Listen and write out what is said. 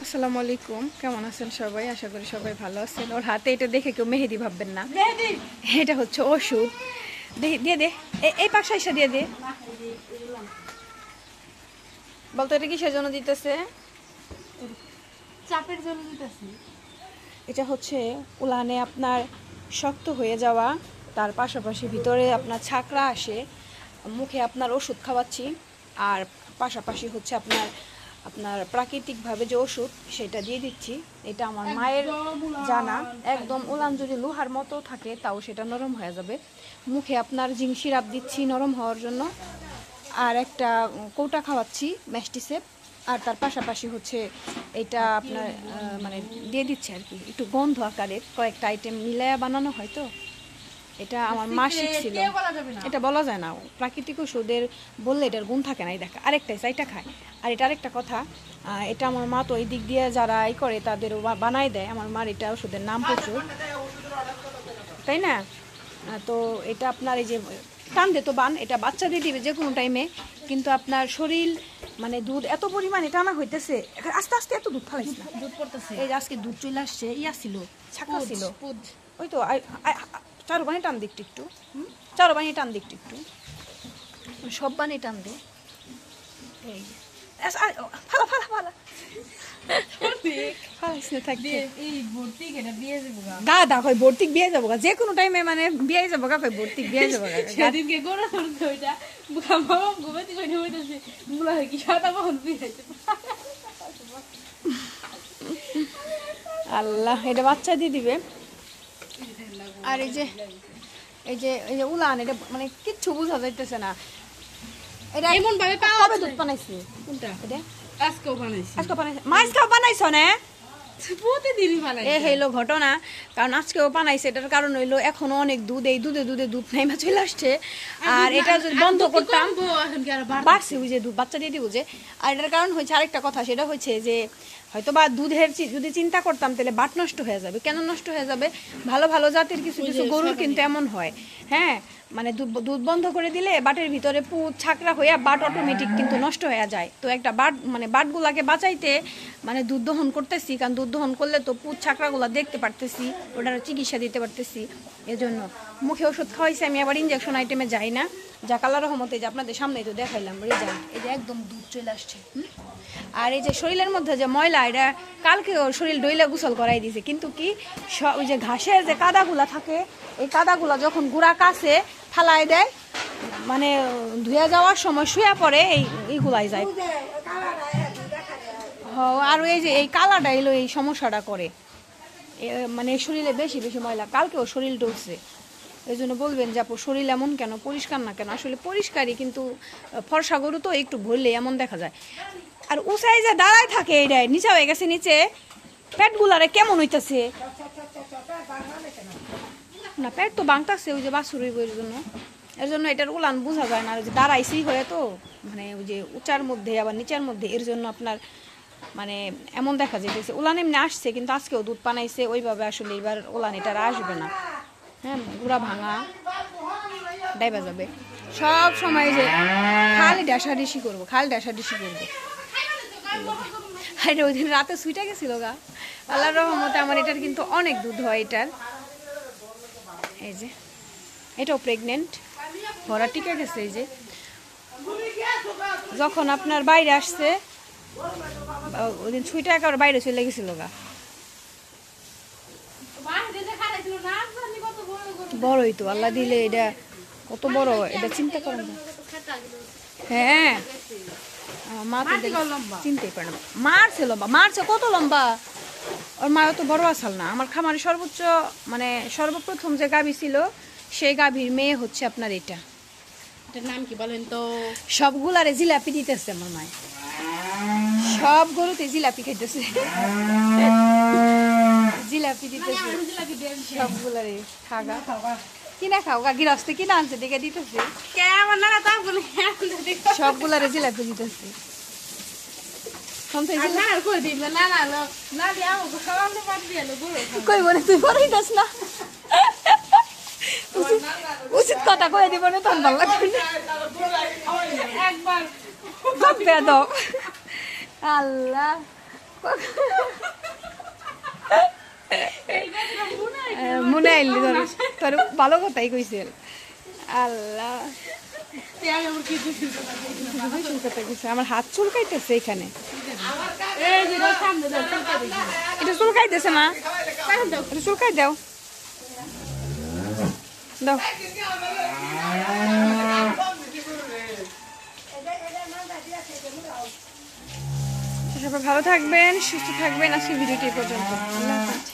আসসালামু আলাইকুম, কেমন আছেন সবাই? আশা করি সবাই ভালো আছেন। ওর হাতে এটা দেখে কেউ মেহেদি ভাববেন না, এটা হচ্ছে ওষুধ। দিয়ে দে, এই পাশে এসে দিয়ে দে। বলতো এটা কিসের জন্য দিতেছে? চাপের জন্য দিতেছি। এটা হচ্ছে উলানে আপনার শক্ত হয়ে যাওয়া, তার পাশাপাশি ভিতরে আপনার ছাকরা আসে, মুখে আপনার ওষুধ খাওয়াচ্ছি। আর পাশাপাশি হচ্ছে আপনার আপনার প্রাকৃতিকভাবে যে ওষুধ সেটা দিয়ে দিচ্ছি। এটা আমার মায়ের জানা। একদম উলান যদি লোহার মতো থাকে তাও সেটা নরম হয়ে যাবে। মুখে আপনার জিঙ্ক সিরাপ দিচ্ছি নরম হওয়ার জন্য, আর একটা কৌটা খাওয়াচ্ছি ম্যাস্টিসেপ। আর তার পাশাপাশি হচ্ছে এটা আপনার মানে দিয়ে দিচ্ছে আর কি, একটু গন্ধ আকারের কয়েকটা আইটেম মিলায়া বানানো হয়। তো এটা আমার মা শিখছিল, এটা বলা যায় না। প্রাকৃতিক ওষুধের বললে এটার গুণ থাকে না। এই দেখা আরেকটা চাইটা খায়। আর এটা আরেকটা কথা, এটা আমার মা তো এই দিক দিয়ে যারা করে তাদের বানায় দেয়। আমার মার এটা ওষুধের নাম প্রচুর, তাই না? তো এটা আপনার এই যে টান দে তো বান, এটা বাচ্চাদের দিবে যে কোনো টাইমে। কিন্তু আপনার শরীর মানে দুধ এত পরিমাণে টানা হইতেছে, আস্তে আস্তে এত দুধ ফালাইছে না, দুধ পড়তেছে। এই যে আজকে দুধ চলে আসছে, ইয়া ছিল ছাকা ছিল, ওই তো চারো বানি টান দিকটি একটু, চারো বানি টান দিকটি একটু, সব বানি টান দে। এই ফালা ফালা ফালা গাদা কই ভর্তি বিয়ে যাবো গা, যে কোনো টাইমে মানে বিয়ে যাবো গা, কই ভর্তি বিয়ে যাবো গা। সেদিনকে গোড়া ধরতে ওইটা বাবা ঘুমাতে কই হইতাছে মুলা কি সাদা বহন দিয়েছে। আল্লাহ, এটা বাচ্চা দিয়ে দিবে। আর এই যে এই যে এই যে উলান, এটা মানে কিচ্ছু বোঝা যাইতেছে না। এটা এমন ভাবে কবে দুধ বানাইছে? কোনটা এটা আজকেও বানাইছি। আজকে বানাইছে, মাছটাও বানাইছো না? প্রতিদিনই বানাই। এ হইলো ঘটনা। কারণ আজকেও বানাইছে, এটার কারণ হইলো এখনো অনেক দুধ, এই দুধে দুধে দুধ নাইমা চলে আসছে। আর এটা যদি বন্ধ করতাম বাড়ছে, ওই যে দুধ বাচ্চা দিয়ে দিব যে। আর এটার কারণ হচ্ছে আরেকটা কথা, সেটা হচ্ছে যে হয়তো বা দুধের যদি চিন্তা করতাম তাহলে বাট নষ্ট হয়ে যাবে। কেন নষ্ট হয়ে যাবে? ভালো ভালো জাতের কিছু কিছু গরুর কিন্তু এমন হয়, হ্যাঁ, মানে দুধ বন্ধ করে দিলে বাটের ভিতরে পুঁত ছাকরা হইয়া বাট অটোমেটিক কিন্তু নষ্ট হয়ে যায়। তো একটা বাট মানে বাটগুলাকে বাঁচাইতে মানে দুধ দহন করতেছি, কারণ দুধ দহন করলে তো পুঁত ছাকরাগুলা দেখতে পারতেছি, ওটার চিকিৎসা দিতে পারতেছি। এজন্য মুখে ওষুধ খাওয়াইছি আমি, আবার ইঞ্জেকশন আইটেমে যাই না। যা আল্লাহর রহমতে যে আপনাদের সামনেই তো দেখাইলাম রেজাল্ট, এই যে একদম দুধ চলে আসছে। আর এই যে শরীরের মধ্যে যে ময়লা, এটা কালকে ওর শরীর ডইলা গোসল করাই দিয়েছে, কিন্তু কি ওই যে ঘাসের যে কাদাগুলা থাকে, এই কাদাগুলা যখন গুড়া কাছে ফালাই দেয়, মানে ধুয়ে যাওয়ার সময় শুয়ে পড়ে এইগুলাই যায়। আর এই যে এই কালাটা এলো এই সমস্যাটা করে, মানে শরীরে বেশি বেশি ময়লা। কালকেও শরীর ডলছে। এই জন্য বলবেন যে আপু শরীর এমন কেন, পরিষ্কার না কেন? আসলে পরিষ্কারই, কিন্তু ফর্সা গরু তো একটু ভরলে এমন দেখা যায়। আর উঁচাই যে দাঁড়ায় থাকে, এইটাই নিচে হয়ে গেছে, নিচে পেটগুলারে কেমন হইতেছে না, পেট তো বাংতাছে ওই যে বাছুর এর জন্য। এর জন্য এটার উলান বোঝা যায় না, যে দাঁড়াইছি হয়ে তো মানে ওই যে উঁচার মধ্যে আবার নিচের মধ্যে, এর জন্য আপনার মানে এমন দেখা যাইতেছে। উলান এমনি আসছে, কিন্তু আজকেও দুধ পানাইছে ওইভাবে। আসলে এবার উলান এটার আসবে না, হ্যাঁ, গুড়া ভাঙা ডাইবা যাবে সব সময়। যে খালি ডেসাডিসি করবো, খালি ডেসাডিসি করবো। আর ওই দিন রাতে সুইটা গেছিল গা, আল্লাহর রহমতে আমার এটার কিন্তু অনেক দুধ হয় এটার। এই যে এটাও প্রেগনেন্ট, ভরা টিকে গেছে। এই যে যখন আপনার বাইরে আসছে ওই দিন সুইটা একেবারে বাইরে চলে গেছিল গা, বড়ই তো আল্লাহ দিলে। এটা কত বড়, এটা চিন্তা করেন না। হ্যাঁ, মা তো চিনতেই পারে না। মারছে লম্বা, মারছে কত লম্বা। ওর মা তো বড় আসাল না। আমার খামারে সর্বোচ্চ মানে সর্বপ্রথম যে গাভী ছিল, সেই গাভীর মেয়ে হচ্ছে আপনার এটা। এটার নাম কি বলেন তো? সবগুলারে জিলাপি দিতেছে আমার মায়, সব গরুতে জিলাপি খাইতেছে, জিলাপি দিতেছে সবগুলারে। খাগা কিনা খাও গা, গিরস্তে কিনা আনছে দেখে দিতেছে, সবগুলারে জিলাপি দিতেছে। কই বলে তুই বড়ই দাস না, উচিত কথা কয়ে দিব না, তখন ভালো লাগবে একবার। আল্লাহ মনে আইলি তোর ভালো কথাই কইছেন আল্লাহ আমার হাত চুলকাইতেছে এখানে এটা চুলকাইতেছে না এটা চুলকাই দাও দাও সবাই ভালো থাকবেন সুস্থ থাকবেন আজকে ভিডিওটি এই পর্যন্ত আল্লাহ হাফেজ।